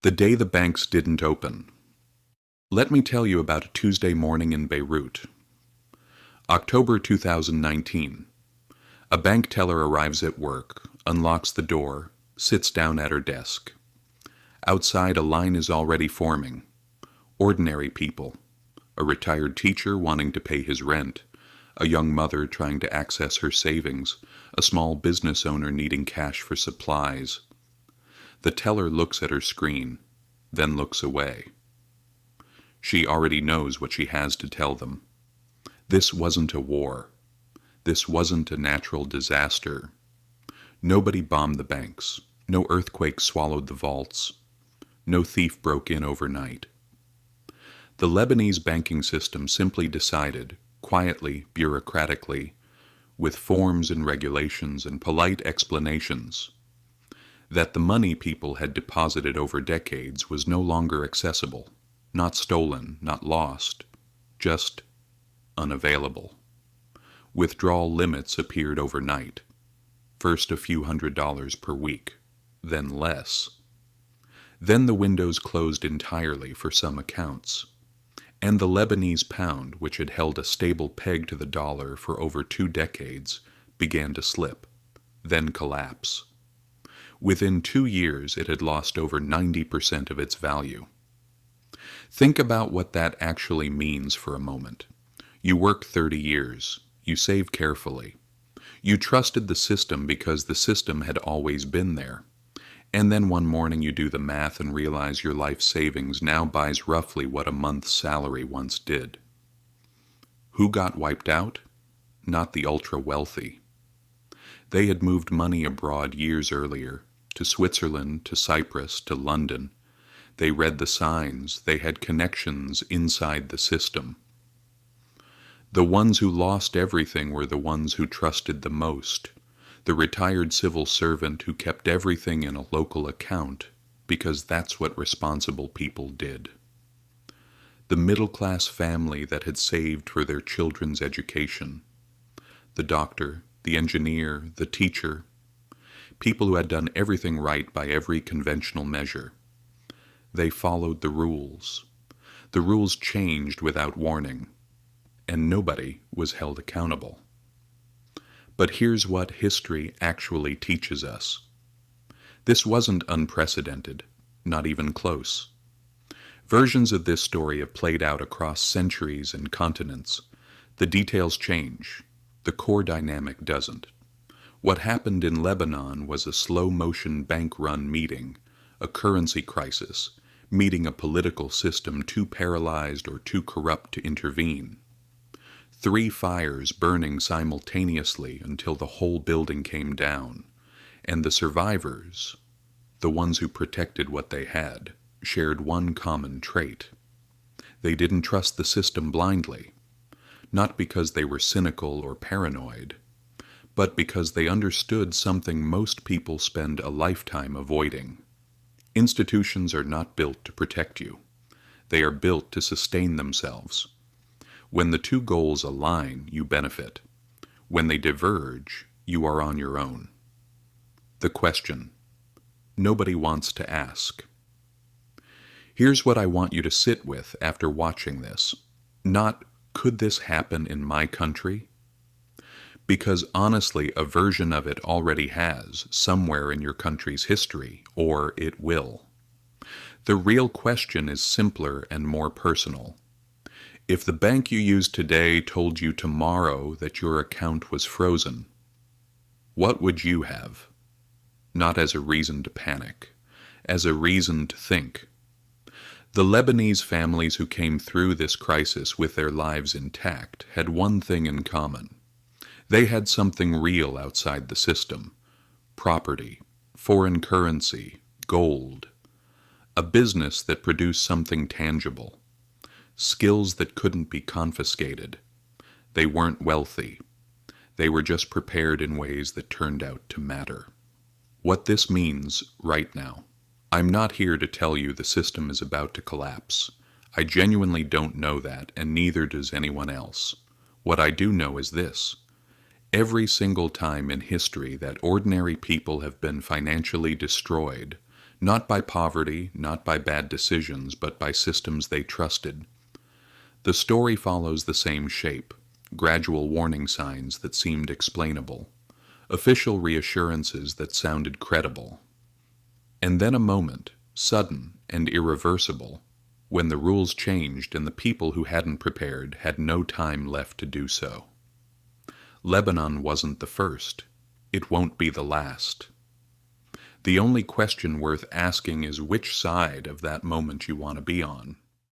The day the banks didn't open. Let me tell you about a Tuesday morning in Beirut. October 2019. A bank teller arrives at work, unlocks the door, sits down at her desk. Outside, a line is already forming. Ordinary people. A retired teacher wanting to pay his rent. A young mother trying to access her savings. A small business owner needing cash for supplies. The teller looks at her screen, then looks away. She already knows what she has to tell them. This wasn't a war. This wasn't a natural disaster. Nobody bombed the banks. No earthquake swallowed the vaults. No thief broke in overnight. The Lebanese banking system simply decided, quietly, bureaucratically, with forms and regulations and polite explanations, that the money people had deposited over decades was no longer accessible, not stolen, not lost, just unavailable. Withdrawal limits appeared overnight. First a few $100s per week, then less. Then the windows closed entirely for some accounts, and the Lebanese pound, which had held a stable peg to the dollar for over 2 decades, began to slip, then collapse. Within 2 years, it had lost over 90% of its value. Think about what that actually means for a moment. You work 30 years. You save carefully. You trusted the system because the system had always been there. And then one morning you do the math and realize your life savings now buys roughly what a month's salary once did. Who got wiped out? Not the ultra-wealthy. They had moved money abroad years earlier, to Switzerland, to Cyprus, to London. They read the signs. They had connections inside the system. The ones who lost everything were the ones who trusted the most. The retired civil servant who kept everything in a local account, because that's what responsible people did. The middle-class family that had saved for their children's education. The doctor, the engineer, the teacher. People who had done everything right by every conventional measure. They followed the rules. The rules changed without warning, and nobody was held accountable. But here's what history actually teaches us. This wasn't unprecedented, not even close. Versions of this story have played out across centuries and continents. The details change. The core dynamic doesn't. What happened in Lebanon was a slow-motion bank-run meeting, a currency crisis, meeting a political system too paralyzed or too corrupt to intervene. 3 fires burning simultaneously until the whole building came down, and the survivors, the ones who protected what they had, shared one common trait. They didn't trust the system blindly, not because they were cynical or paranoid, but because they understood something most people spend a lifetime avoiding. Institutions are not built to protect you. They are built to sustain themselves. When the 2 goals align, you benefit. When they diverge, you are on your own. The question nobody wants to ask. Here's what I want you to sit with after watching this. Not, could this happen in my country? Because honestly, a version of it already has, somewhere in your country's history, or it will. The real question is simpler and more personal. If the bank you use today told you tomorrow that your account was frozen, what would you have? Not as a reason to panic, as a reason to think. The Lebanese families who came through this crisis with their lives intact had one thing in common. They had something real outside the system: property, foreign currency, gold, a business that produced something tangible, skills that couldn't be confiscated. They weren't wealthy. They were just prepared in ways that turned out to matter. What this means right now. I'm not here to tell you the system is about to collapse. I genuinely don't know that, and neither does anyone else. What I do know is this. Every single time in history that ordinary people have been financially destroyed, Not by poverty, not by bad decisions, but by systems they trusted. The story follows the same shape, gradual warning signs that seemed explainable, official reassurances that sounded credible. And then a moment, sudden and irreversible, when the rules changed and the people who hadn't prepared had no time left to do so. Lebanon wasn't the first. It won't be the last. The only question worth asking is which side of that moment you want to be on.